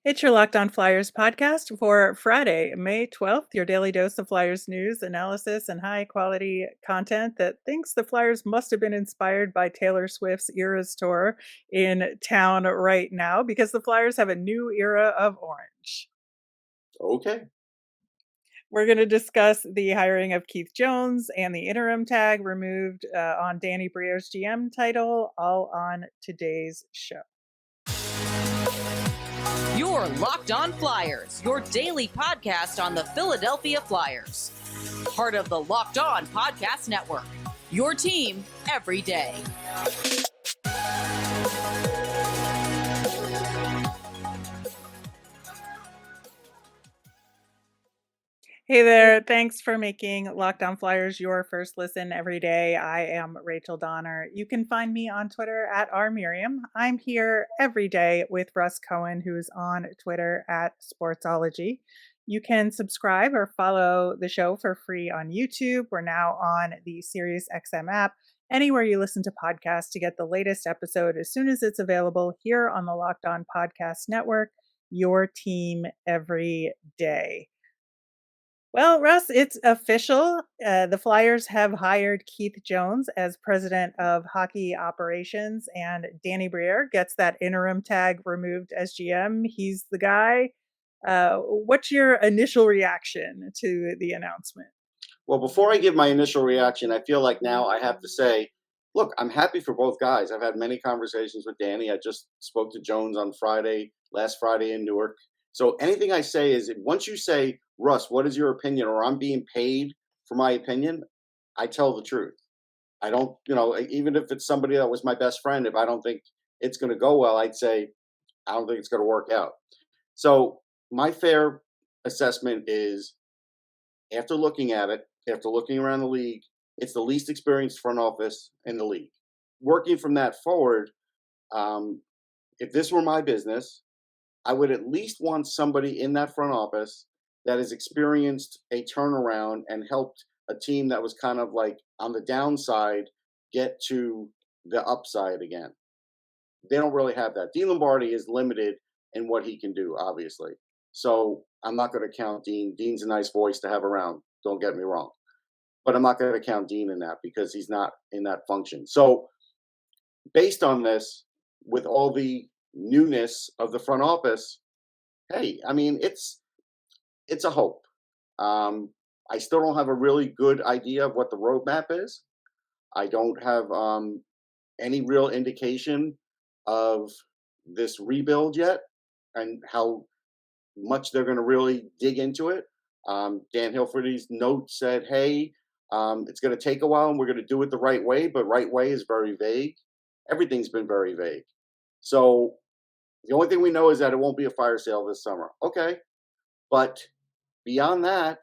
It's your Locked On Flyers podcast for Friday, May 12th, your daily dose of Flyers news, analysis, and high quality content that thinks the Flyers must have been inspired by Taylor Swift's Eras tour in town right now because the Flyers have a new era of orange. Okay. We're going to discuss the hiring of Keith Jones and the interim tag removed on Danny Briere's GM title, all on today's show. You're Locked On Flyers, your daily podcast on the Philadelphia Flyers. Part of the Locked On Podcast Network, your team every day. Hey there. Thanks for making Locked On Flyers your first listen every day. I am Rachel Donner. You can find me on Twitter at rmiriam. I'm here every day with Russ Cohen, who's on Twitter at Sportsology. You can subscribe or follow the show for free on YouTube. We're now on the SiriusXM app, anywhere you listen to podcasts to get the latest episode as soon as it's available here on the Locked On Podcast Network, your team every day. Well, Russ, it's official. The Flyers have hired Keith Jones as president of hockey operations, and Danny Briere gets that interim tag removed as GM. He's the guy. What's your initial reaction to the announcement? Well, before I give my initial reaction, I feel like now I have to say, look, I'm happy for both guys. I've had many conversations with Danny. I just spoke to Jones on last Friday in Newark. So anything I say is once you say, Russ, what is your opinion? Or I'm being paid for my opinion, I tell the truth. I don't, even if it's somebody that was my best friend, if I don't think it's going to go well, I'd say, I don't think it's going to work out. So my fair assessment is after looking at it, after looking around the league, it's the least experienced front office in the league. Working from that forward, if this were my business, I would at least want somebody in that front office that has experienced a turnaround and helped a team that was kind of like on the downside get to the upside again. They don't really have that. Dean Lombardi is limited in what he can do, obviously. So I'm not going to count Dean. Dean's a nice voice to have around. Don't get me wrong. But I'm not going to count Dean in that because he's not in that function. So based on this, with all the newness of the front office, hey, I mean, it's a hope. I still don't have a really good idea of what the roadmap is. I don't have any real indication of this rebuild yet and how much they're going to really dig into it. Dan Hilferty's note said, hey, it's going to take a while and we're going to do it the right way, but right way is very vague. Everything's been very vague. So the only thing we know is that it won't be a fire sale this summer. Okay. But beyond that,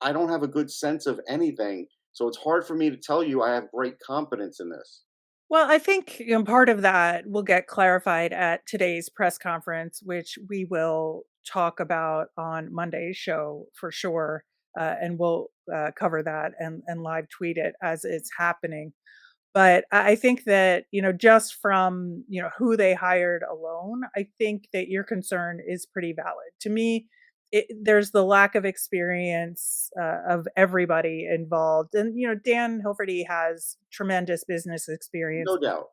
I don't have a good sense of anything. So it's hard for me to tell you I have great confidence in this. Well, I think part of that will get clarified at today's press conference, which we will talk about on Monday's show for sure. And we'll cover that and live tweet it as it's happening. But I think that, just from, who they hired alone, I think that your concern is pretty valid. To me, there's the lack of experience of everybody involved. And, Dan Hilferty has tremendous business experience, No doubt.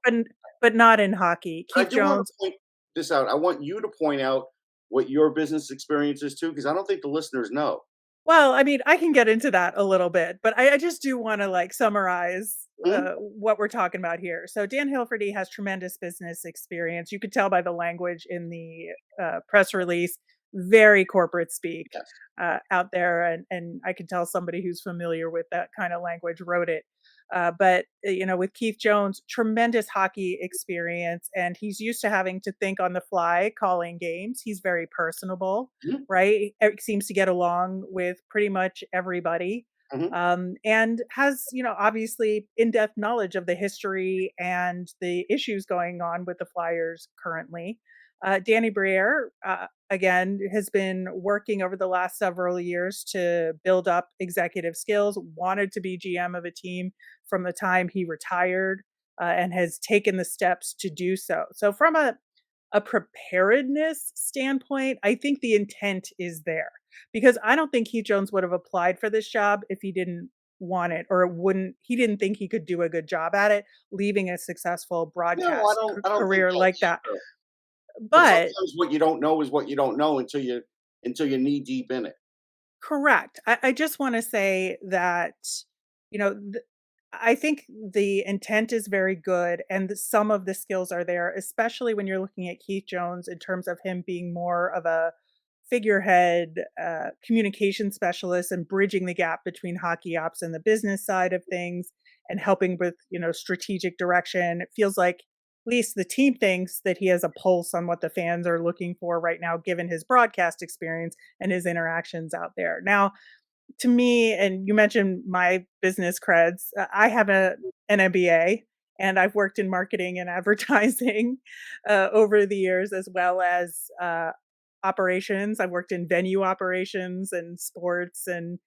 but not in hockey. I Keith do want Jones. to point this out. I want you to point out what your business experience is too, because I don't think the listeners know. Well, I mean, I can get into that a little bit, but I just do want to summarize Hmm? what we're talking about here. So Dan Hilferty has tremendous business experience. You could tell by the language in the press release, very corporate speak Yes. out there. And I can tell somebody who's familiar with that kind of language wrote it. But with Keith Jones, tremendous hockey experience, and he's used to having to think on the fly, calling games. He's very personable, Mhm. right? He seems to get along with pretty much everybody, Mhm. and has, obviously in-depth knowledge of the history and the issues going on with the Flyers currently. Danny Briere, again, has been working over the last several years to build up executive skills, wanted to be GM of a team from the time he retired, and has taken the steps to do so. So from a a preparedness standpoint, I think the intent is there because I don't think Keith Jones would have applied for this job if he didn't want it or it wouldn't he didn't think he could do a good job at it, leaving a successful No, I broadcast don't. I don't think career like that's that. true. But But sometimes what you don't know is what you don't know until you're knee deep in it. correct. I just want to say that, you know, I think the intent is very good and some of the skills are there, especially when you're looking at Keith Jones in terms of him being more of a figurehead, communication specialist and bridging the gap between hockey ops and the business side of things and helping with, strategic direction. It feels like at least the team thinks that he has a pulse on what the fans are looking for right now, given his broadcast experience and his interactions out there. Now, to me, and you mentioned my business creds, I have an MBA and I've worked in marketing and advertising over the years, as well as operations. I've worked in venue operations and sports and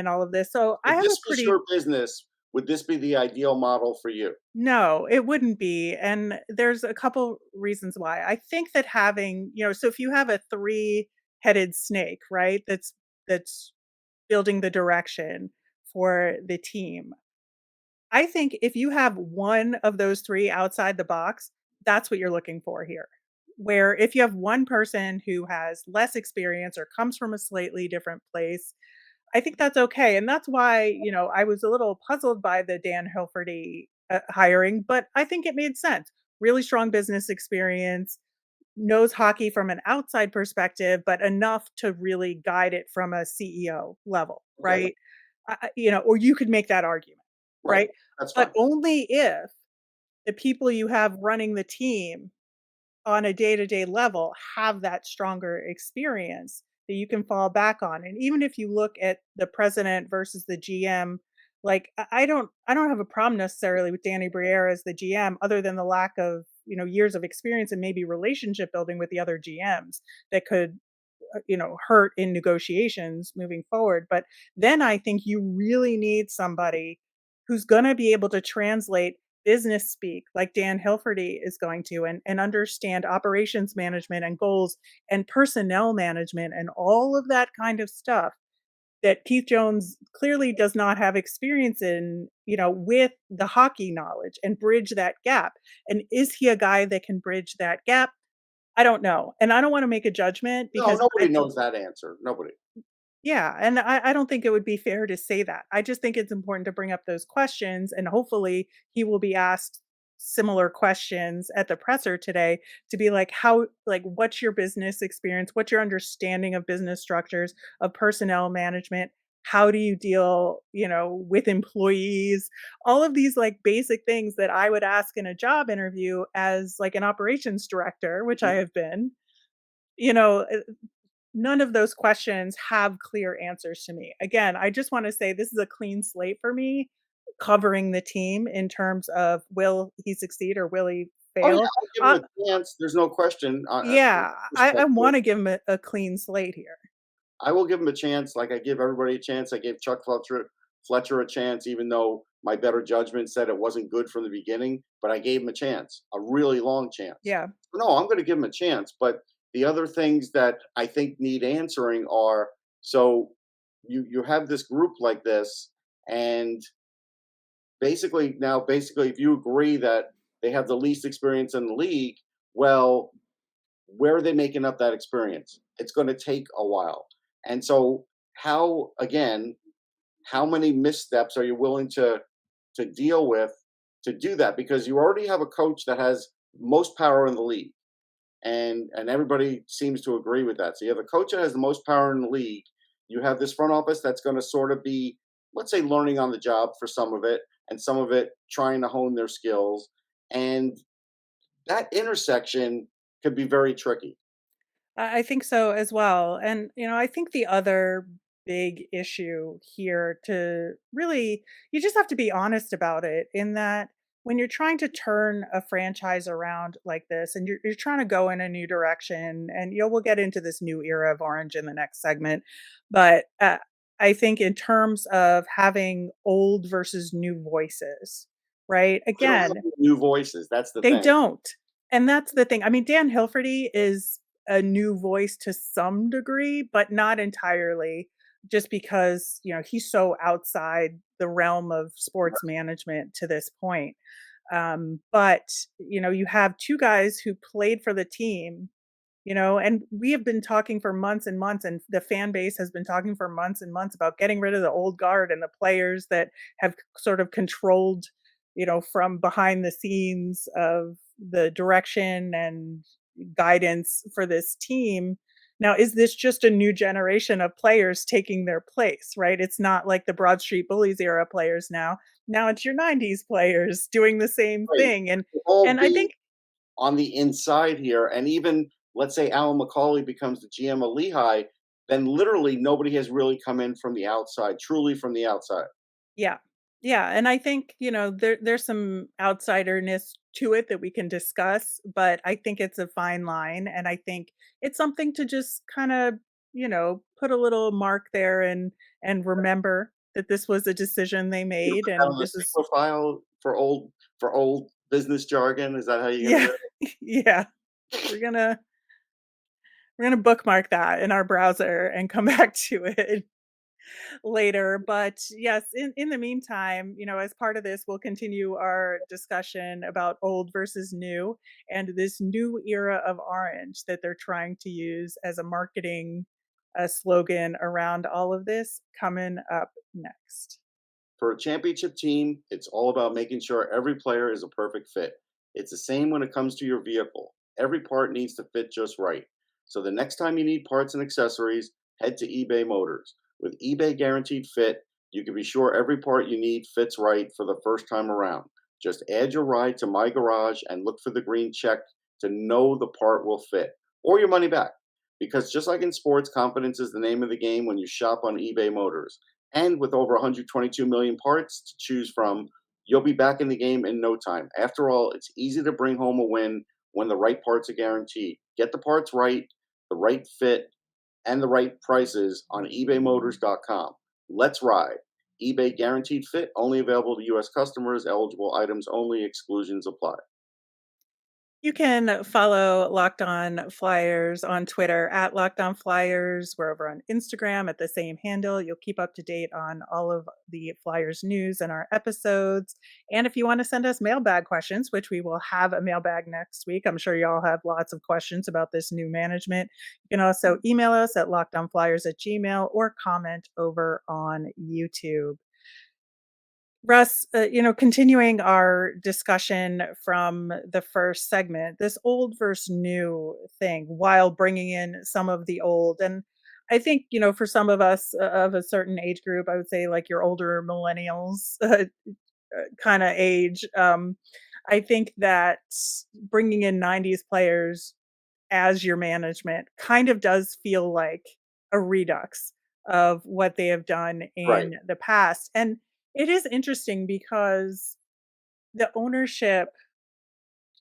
all of this. So I If have a this was pretty your business, would this be the ideal model for you? no, it wouldn't be. And there's a couple reasons why. I think that having, so if you have a three-headed snake, right, that's building the direction for the team. I think if you have one of those 3 outside the box, that's what you're looking for here. Where if you have one person who has less experience or comes from a slightly different place, I think that's okay, and that's why, I was a little puzzled by the Dan Hilferty, hiring, but I think it made sense. Really strong business experience, knows hockey from an outside perspective, but enough to really guide it from a CEO level, Okay, right? Or you could make that argument, right. right? That's But fine. only if the people you have running the team on a day-to-day level have that stronger experience that you can fall back on. And even if you look at the president versus the GM, like I don't have a problem necessarily with Danny Briere as the GM other than the lack of, years of experience and maybe relationship building with the other GMs that could hurt in negotiations moving forward. But then I think you really need somebody who's going to be able to translate business speak like Dan Hilferty is going to and understand operations management and goals and personnel management and all of that kind of stuff that Keith Jones clearly does not have experience in, with the hockey knowledge and bridge that gap. And is he a guy that can bridge that gap? I don't know. And I don't want to make a judgment No, because I nobody don't knows that answer. Nobody. yeah, and I don't think it would be fair to say that. I just think it's important to bring up those questions, and hopefully he will be asked similar questions at the presser today to be like, what's your business experience? What's your understanding of business structures, of personnel management? How do you deal, with employees? All of these like basic things that I would ask in a job interview as like an operations director, which I Mhm. have been. You know, none of those questions have clear answers to me. Again, I just want to say this is a clean slate for me covering the team in terms of will he succeed or will he Oh yeah, fail? I'll give him Uh, a chance. There's no question. From yeah, my I perspective, want to give him a clean slate here. I will give him a chance. Like I give everybody a chance. I gave Fletcher a chance, even though my better judgment said it wasn't good from the beginning. But I gave him a chance, a really long chance. Yeah. No, I'm going to give him a chance. But the other things that I think need answering are so you have this group like this, and basically if you agree that they have the least experience in the league, well, where are they making up that experience? It's going to take a while. And so how many missteps are you willing to deal with to do that? Because you already have a coach that has most power in the league, and everybody seems to agree with that. So you have a coach that has the most power in the league. You have this front office that's going to sort of be, let's say, learning on the job for some of it, and some of it trying to hone their skills. And that intersection could be very tricky. I think so as well. And, I think the other big issue here to really, you just have to be honest about it in that when you're trying to turn a franchise around like this and you're trying to go in a new direction, and, we'll get into this new era of Orange in the next segment. But I think in terms of having old versus new voices, right? They don't have Again, any new voices. That's the they thing. don't. And that's the thing. I mean, Dan Hilferty is a new voice to some degree, but not entirely, just because, he's so outside the realm of sports management to this point. But, you have two guys who played for the team, and we have been talking for months and months, and the fan base has been talking for months and months about getting rid of the old guard and the players that have sort of controlled, from behind the scenes of the direction and guidance for this team. Now, is this just a new generation of players taking their place, right? It's not like the Broad Street Bullies era players now. Now it's your 90s players doing the same Right. thing. And We'll all and I be think on the inside here, and even let's say Alan McCauley becomes the GM of Lehigh, then literally nobody has really come in from the outside, truly from the outside. yeah. Yeah, and I think, there's some outsiderness to it that we can discuss, but I think it's a fine line, and I think it's something to just kinda, put a little mark there and remember that this was a decision they You made, put that and on the this is Sigma file for old business jargon. Is that how you're gonna yeah, do yeah. We're gonna we're gonna bookmark that in our browser and come back to it later. But yes, in the meantime, as part of this, we'll continue our discussion about old versus new and this new era of orange that they're trying to use as a marketing slogan around all of this coming up next. For a championship team, it's all about making sure every player is a perfect fit. It's the same when it comes to your vehicle. Every part needs to fit just right. So the next time you need parts and accessories, head to eBay Motors. With eBay Guaranteed Fit, you can be sure every part you need fits right for the first time around. Just add your ride to My Garage and look for the green check to know the part will fit, or your money back. Because just like in sports, confidence is the name of the game when you shop on eBay Motors. And with over 122 million parts to choose from, you'll be back in the game in no time. After all, it's easy to bring home a win when the right parts are guaranteed. Get the parts right, the right fit, and the right prices on ebaymotors.com. Let's ride. eBay Guaranteed Fit, only available to U.S. customers, eligible items only, exclusions apply. You can follow Locked On Flyers on Twitter at Locked On Flyers. We're over on Instagram at the same handle. You'll keep up to date on all of the Flyers news and our episodes. And if you want to send us mailbag questions, which we will have a mailbag next week, I'm sure y'all have lots of questions about this new management. You can also email us at lockedonflyers@gmail or comment over on YouTube. Russ, continuing our discussion from the first segment, this old versus new thing, while bringing in some of the old. And I think, for some of us of a certain age group, I would say like your older millennials kind of age, I think that bringing in 90s players as your management kind of does feel like a redux of what they have done Right, in the past. And it is interesting because the ownership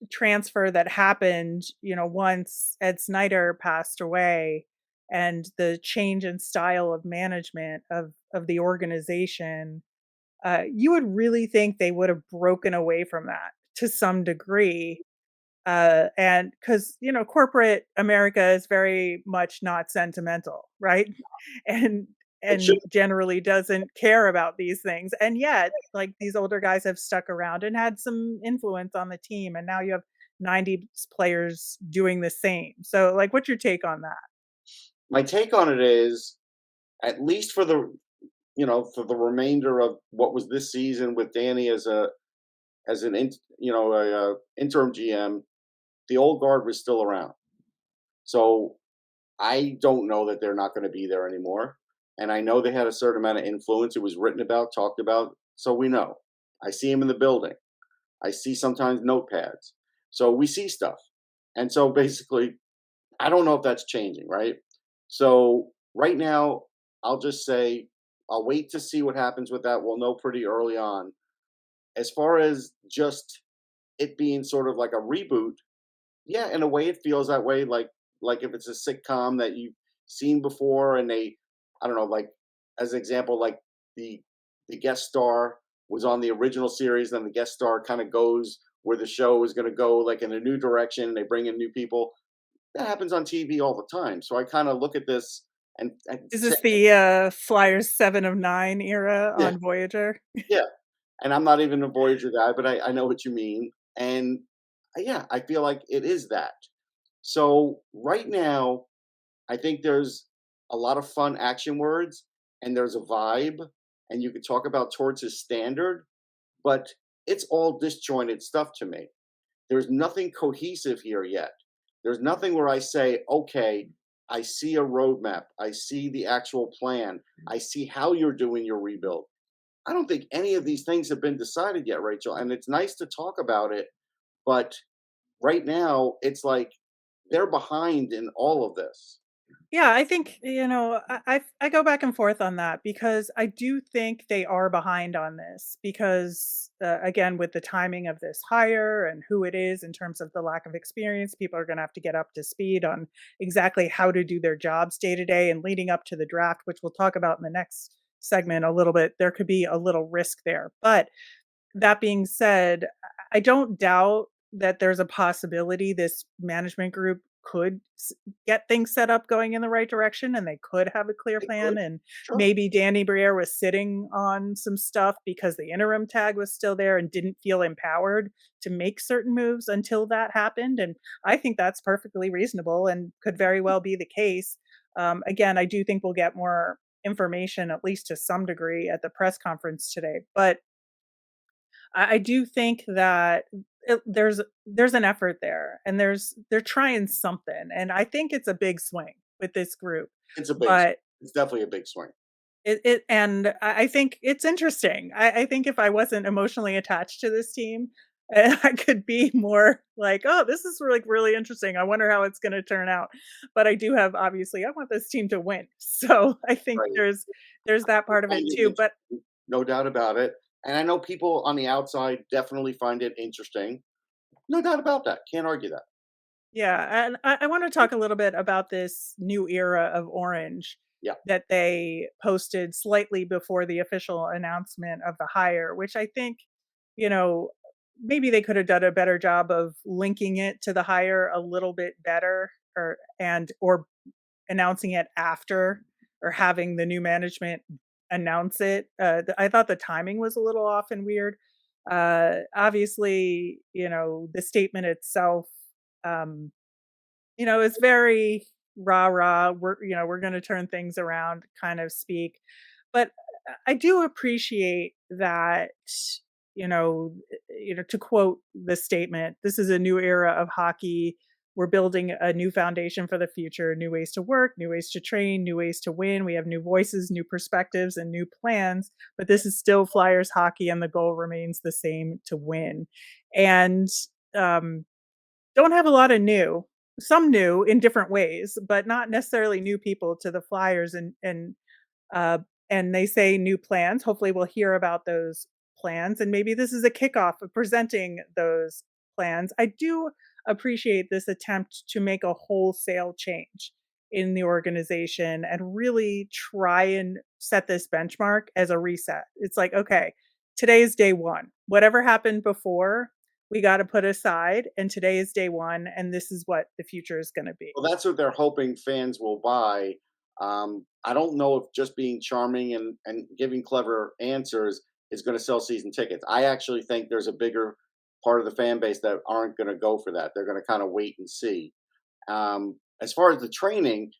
transfer that happened, once Ed Snyder passed away and the change in style of management of the organization, you would really think they would have broken away from that to some degree, and because corporate America is very much not sentimental, right? and it should. and generally doesn't care about these things, and yet like these older guys have stuck around and had some influence on the team, and now you have 90 players doing the same. So like, what's your take on that? My take on it is, at least for for the remainder of what was this season with Danny as an interim GM, the old guard was still around. So I don't know that they're not going to be there anymore. And I know they had a certain amount of influence. It was written about, talked about. So we know. I see him in the building. I see sometimes notepads. So we see stuff. And so basically, I don't know if that's changing, right? So right now, I'll just say I'll wait to see what happens with that. We'll know pretty early on. As far as just it being sort of like a reboot, yeah, in a way it feels that way. Like if it's a sitcom that you've seen before, and they, I don't know, like as an example, like the the guest star was on the original series, then the guest star kind of goes where the show is going to go like in a new direction. They bring in new people. That happens on TV all the time. So I kind of look at this and Is say, this the Flyers 7 of 9 era yeah, on Voyager? yeah. And I'm not even a Voyager guy, but I know what you mean. And yeah, I feel like it is that. So right now, I think there's a lot of fun action words and there's a vibe, and you could talk about Torts' standard, but it's all disjointed stuff to me. There's nothing cohesive here yet. There's nothing where I say, okay, I see a roadmap. I see the actual plan. I see how you're doing your rebuild. I don't think any of these things have been decided yet, Rachel. And it's nice to talk about it, but right now it's like they're behind in all of this. Yeah, I think, I go back and forth on that because I do think they are behind on this because, again, with the timing of this hire and who it is in terms of the lack of experience, people are going to have to get up to speed on exactly how to do their jobs day to day and leading up to the draft, which we'll talk about in the next segment a little bit. There could be a little risk there. But that being said, I don't doubt that there's a possibility this management group could get things set up going in the right direction and they could have a clear They plan. could, And sure. maybe Danny Briere was sitting on some stuff because the interim tag was still there and didn't feel empowered to make certain moves until that happened. And I think that's perfectly reasonable and could very well be the case. Again, I do think we'll get more information, at least to some degree, at the press conference today. But I do think that there's an effort there, and they're trying something, and I think it's a big swing with this group. It's a big swing. But It's definitely a big swing. I think it's interesting. I think if I wasn't emotionally attached to this team, I could be more like, "Oh, this is like really interesting. I wonder how it's going to turn out." But I do have obviously I want this team to win, so I think Right. there's that I part of find it it too. But interesting, no doubt about it. And I know people on the outside definitely find it interesting. No doubt about that. Can't argue that. yeah, and I want to talk a little bit about this new era of Orange Yeah. that they posted slightly before the official announcement of the hire, which I think, you know, maybe they could have done a better job of linking it to the hire a little bit better or announcing it after or having the new management announce it. I thought the timing was a little off and weird. Obviously, the statement itself, um, is very rah rah. We're going to turn things around, kind of speak. But I do appreciate that. To quote the statement, this is a new era of hockey. We're building a new foundation for the future, new ways to work, new ways to train, new ways to win. We have new voices, new perspectives, and new plans. But this is still Flyers hockey, and the goal remains the same to win. And um, don't have a lot of new. Some new in different ways, but not necessarily new people to the Flyers uh and they say new plans. Hopefully we'll hear about those plans and maybe this is a kickoff of presenting those plans. I do appreciate this attempt to make a wholesale change in the organization and really try and set this benchmark as a reset. It's like, okay, today is day 1. Whatever happened before we got to put aside and today is day 1 and this is what the future is going to be. Well, that's what they're hoping fans will buy. I don't know if just being charming and giving clever answers is going to sell season tickets. I actually think there's a bigger part of the fan base that aren't going to go for that. They're going to kind of wait and see. As far as the training,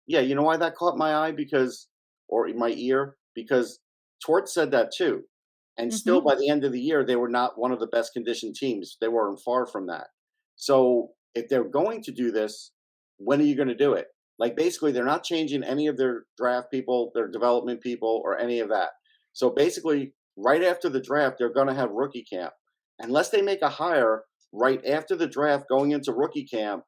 yeah, you know why that caught my eye or in my ear because Torts said that too, and still Mhm. by the end of the year they were not one of the best conditioned teams. They weren't far from that. So if they're going to do this, when are you going to do it? Like basically, they're not changing any of their draft people, their development people, or any of that. So basically, right after the draft, they're going to have rookie camp. Unless they make a hire right after the draft going into rookie camp,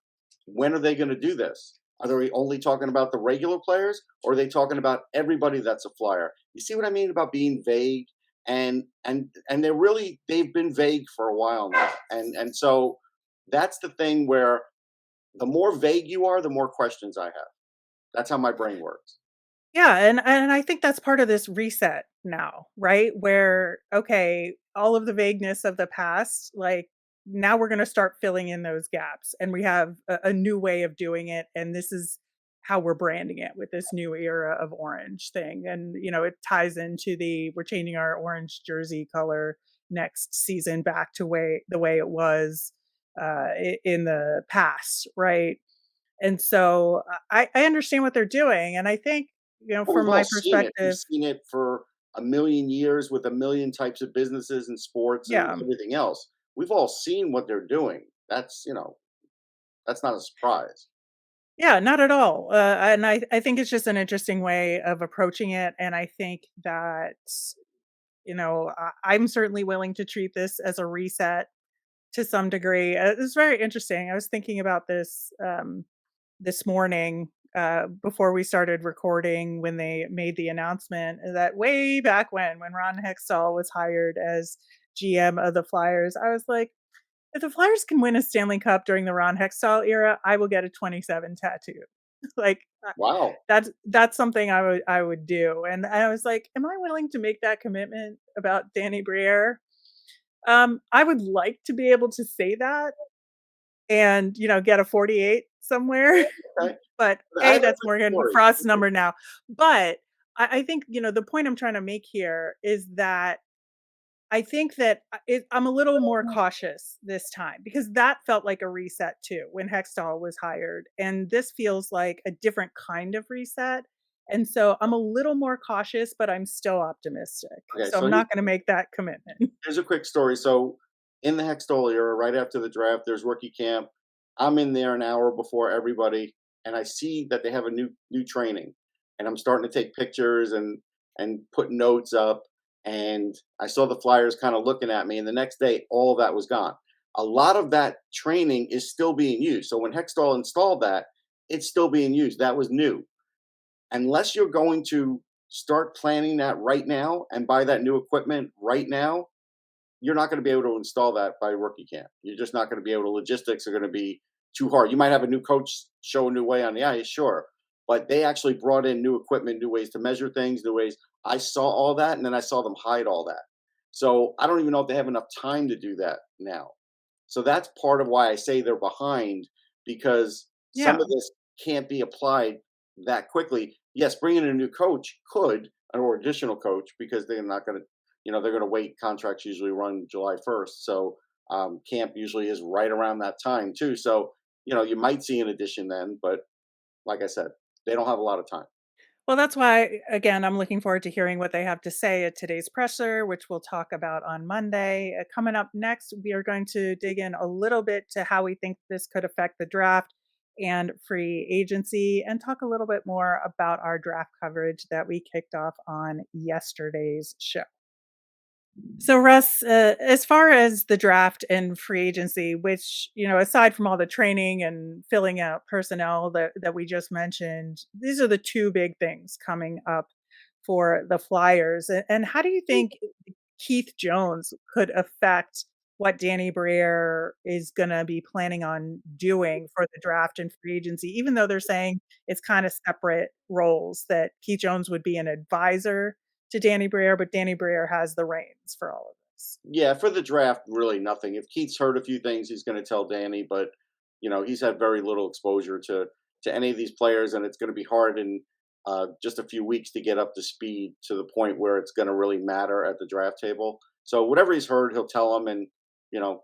when are they going to do this? Are they only talking about the regular players or are they talking about everybody that's a flyer? You see what I mean about being vague? And they've been vague for a while now. And so that's the thing where the more vague you are, the more questions I have. That's how my brain works. Yeah, and I think that's part of this reset now, right? Where okay, all of the vagueness of the past, like now we're going to start filling in those gaps, and we have a new way of doing it, and this is how we're branding it with this new era of orange thing. And it ties into we're changing our orange jersey color next season back to the way it was in the past, right? And so I understand what they're doing, and I think Well, from we've all my seen it. We've perspective, seen it for a million years with a million types of businesses and sports and yeah. everything else. We've all seen what they're doing. That's not a surprise. Yeah, not at all. And I think it's just an interesting way of approaching it. And I think that, I'm certainly willing to treat this as a reset to some degree. It's very interesting. I was thinking about this this morning before we started recording when they made the announcement that way back when Ron Hextall was hired as GM of the Flyers. I was like, if the Flyers can win a Stanley Cup during the Ron Hextall era, I will get a 27 tattoo. Like Wow. that's something I would do. And I was like, am I willing to make that commitment about Danny Briere? I would like to be able to say that and get a 48 somewhere. Okay. But I A, like that's the Morgan story. Frost's number now. But I think the point I'm trying to make here is that I think that I'm a little more cautious this time because that felt like a reset too when Hextall was hired. And this feels like a different kind of reset. And so I'm a little more cautious, but I'm still optimistic. Okay, So so I'm not going to make that commitment. here's a quick story. So in the Hextall era, right after the draft, there's rookie camp. I'm in there an hour before everybody, and I see that they have a new training, and I'm starting to take pictures and put notes up. And I saw the Flyers kind of looking at me, and the next day, all of that was gone. A lot of that training is still being used. So when Hextall installed that, it's still being used. That was new. Unless you're going to start planning that right now and buy that new equipment right now, you're not going to be able to install that by rookie camp. You're just not going to be able to. Logistics are going to be too hard. You might have a new coach show a new way on the ice, sure, but they actually brought in new equipment, new ways to measure things, new ways. I saw all that, and then I saw them hide all that. So I don't even know if they have enough time to do that now. So that's part of why I say they're behind, because some Yeah. of this can't be applied that quickly. Yes, bringing in a new coach could, or additional coach, because they're not going to, they're going to wait. Contracts usually run July 1st. So camp usually is right around that time too. So, you might see an addition then, but like I said, they don't have a lot of time. Well, that's why, again, I'm looking forward to hearing what they have to say at today's presser, which we'll talk about on Monday. Coming up next, we are going to dig in a little bit to how we think this could affect the draft and free agency, and talk a little bit more about our draft coverage that we kicked off on yesterday's show. So, Russ, as far as the draft and free agency, which, aside from all the training and filling out personnel that we just mentioned, these are the two big things coming up for the Flyers. And how do you think Keith Jones could affect what Danny Briere is going to be planning on doing for the draft and free agency, even though they're saying it's kind of separate roles, that Keith Jones would be an advisor to Danny Briere, but Danny Briere has the reins for all of this. Yeah, for the draft, really nothing. If Keith's heard a few things, he's going to tell Danny, but he's had very little exposure to any of these players, and it's going to be hard in just a few weeks to get up to speed to the point where it's going to really matter at the draft table. So whatever he's heard, he'll tell him, and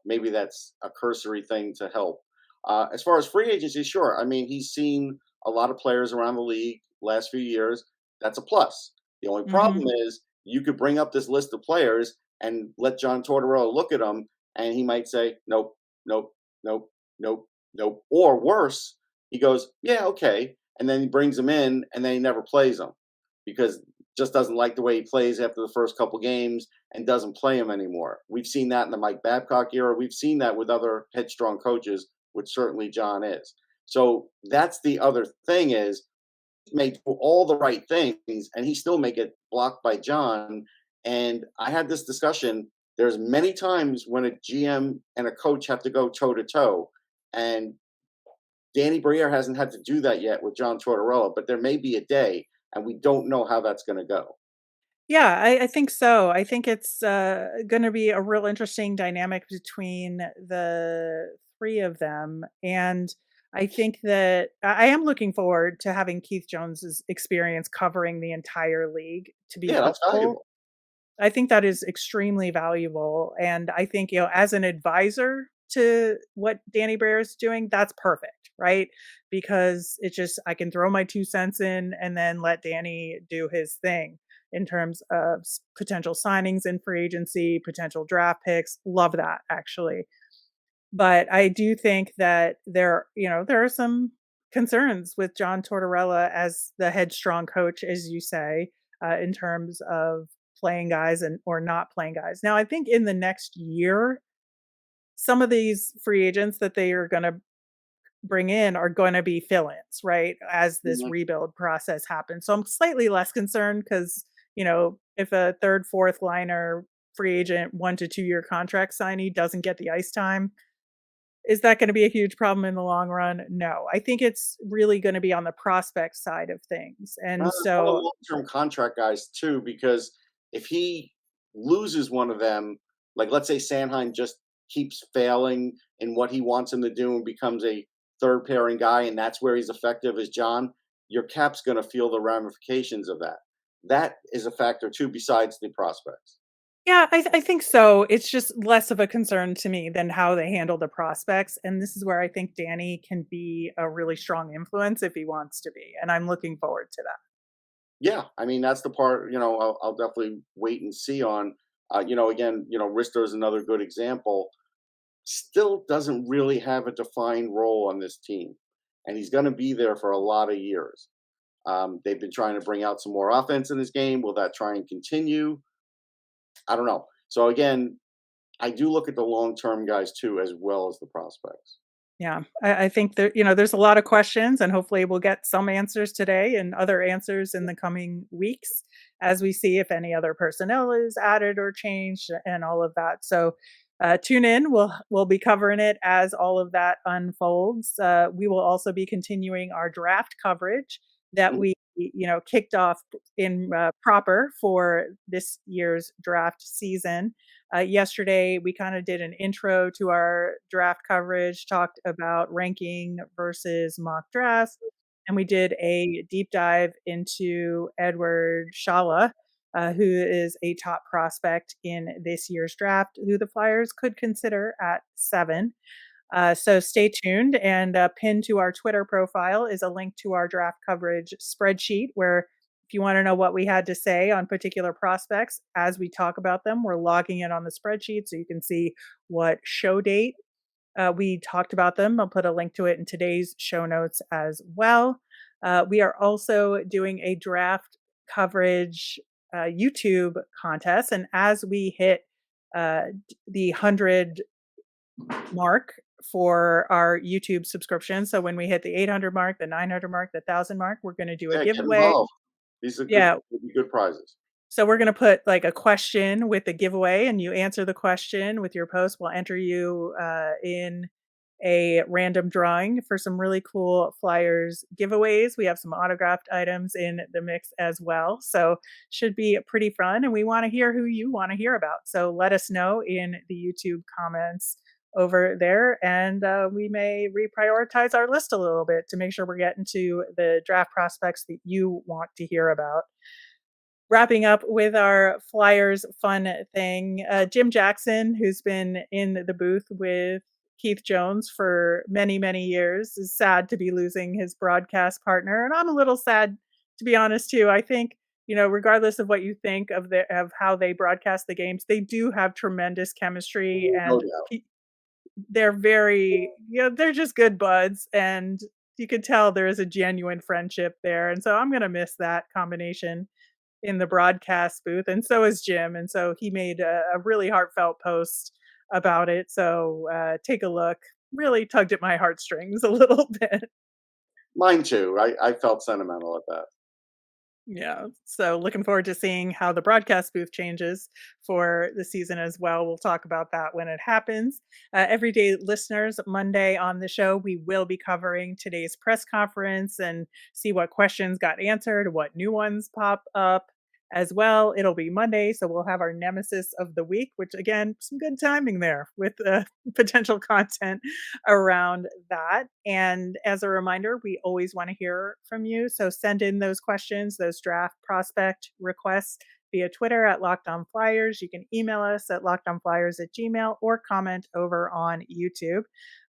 maybe that's a cursory thing to help. As far as free agency, sure. I mean, he's seen a lot of players around the league last few years. That's a plus. The only Hmm. problem is you could bring up this list of players and let John Tortorella look at them, and he might say, nope, nope, nope, nope, nope. Or worse, he goes, yeah, okay. And then he brings them in, and then he never plays them because just doesn't like the way he plays after the first couple games and doesn't play him anymore. We've seen that in the Mike Babcock era. We've seen that with other headstrong coaches, which certainly John is. So that's the other thing is may do all the right things and he still may get blocked by John. And I had this discussion. There's many times when a GM and a coach have to go toe to toe. And Danny Briere hasn't had to do that yet with John Tortorella, but there may be a day and we don't know how that's going to go. Yeah, I think so. I think it's going to be a real interesting dynamic between the three of them. And I think that I am looking forward to having Keith Jones's experience covering the entire league to be Yeah, that's helpful. valuable. I think that is extremely valuable, and I think, as an advisor to what Danny Briere is doing, that's perfect, right? Because it's just I can throw my 2 cents in and then let Danny do his thing in terms of potential signings in free agency, potential draft picks. Love that, actually. But I do think that there are some concerns with John Tortorella as the headstrong coach, as you say, in terms of playing guys and or not playing guys. Now, I think in the next year, some of these free agents that they are going to bring in are going to be fill-ins, right? As this Mhm. rebuild process happens. So I'm slightly less concerned because, if a third, fourth liner free agent 1 to 2 year contract signee doesn't get the ice time, is that gonna be a huge problem in the long run? No. I think it's really gonna be on the prospect side of things, and It's one of so the long-term contract guys too, because if he loses one of them, like let's say Sanheim just keeps failing in what he wants him to do and becomes a third pairing guy, and that's where he's effective as John, your cap's going to feel the ramifications of that. That is a factor too, besides the prospects. yeah, I think so. It's just less of a concern to me than how they handle the prospects, and this is where I think Danny can be a really strong influence if he wants to be, and I'm looking forward to that. Yeah, I mean that's the part I'll definitely wait and see on. Again, Risto is another good example. Still doesn't really have a defined role on this team, and he's going to be there for a lot of years. They've been trying to bring out some more offense in his game. Will that try and continue? I don't know. So again, I do look at the long term guys too, as well as the prospects. Yeah, I think there's a lot of questions, and hopefully we'll get some answers today and other answers in the coming weeks as we see if any other personnel is added or changed and all of that. So tune in. We'll be covering it as all of that unfolds. We will also be continuing our draft coverage that Mhm. we kicked off in proper for this year's draft season. Yesterday, we kind of did an intro to our draft coverage, talked about ranking versus mock drafts, and we did a deep dive into Edward Shala, who is a top prospect in this year's draft, who the Flyers could consider at 7. So stay tuned, and pinned to our Twitter profile is a link to our draft coverage spreadsheet where if you want to know what we had to say on particular prospects as we talk about them, we're logging it on the spreadsheet so you can see what show date we talked about them. I'll put a link to it in today's show notes as well. We are also doing a draft coverage YouTube contest, and as we hit the 100 mark for our YouTube subscription. So when we hit the 800 mark, the 900 mark, the 1,000 mark, we're going to do a Yeah, get giveaway. involved. These are good, Yeah. would be good prizes. So we're going to put like a question with the giveaway, and you answer the question with your post. We'll enter you in a random drawing for some really cool Flyers giveaways. We have some autographed items in the mix as well. So should be pretty fun. And we want to hear who you want to hear about. So let us know in the YouTube comments over there. And we may reprioritize our list a little bit to make sure we're getting to the draft prospects that you want to hear about. Wrapping up with our Flyers fun thing, Jim Jackson, who's been in the booth with Keith Jones for many, many years, is sad to be losing his broadcast partner, and I'm a little sad, to be honest, too. I think, regardless of what you think of how they broadcast the games, they do have tremendous chemistry, No and doubt. they're very they're just good buds, and you could tell there is a genuine friendship there, and so I'm gonna miss that combination in the broadcast booth, and so is Jim, and so he made a really heartfelt post about it, so, take a look. Really tugged at my heartstrings a little bit. Mine too. I felt sentimental at that. Yeah, so looking forward to seeing how the broadcast booth changes for the season as well. We'll talk about that when it happens. Everyday listeners, Monday on the show, we will be covering today's press conference and see what questions got answered, what new ones pop up. as well. It'll be Monday, so we'll have our nemesis of the week, which again, some good timing there with potential content around that. And as a reminder, we always want to hear from you. So send in those questions, those draft prospect requests via Twitter at Locked On Flyers. You can email us at lockedonflyers@gmail or comment over on YouTube.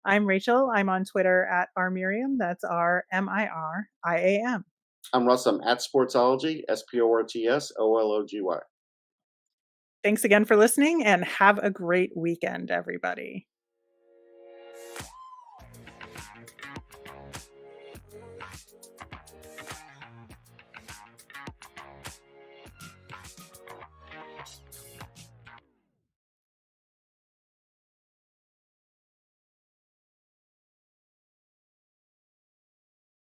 I'm Rachel. I'm on Twitter at rmiriam. That's RMIRIAM. I'm Russ. I'm at Sportsology, SPORTSOLOGY. Thanks again for listening and have a great weekend, everybody.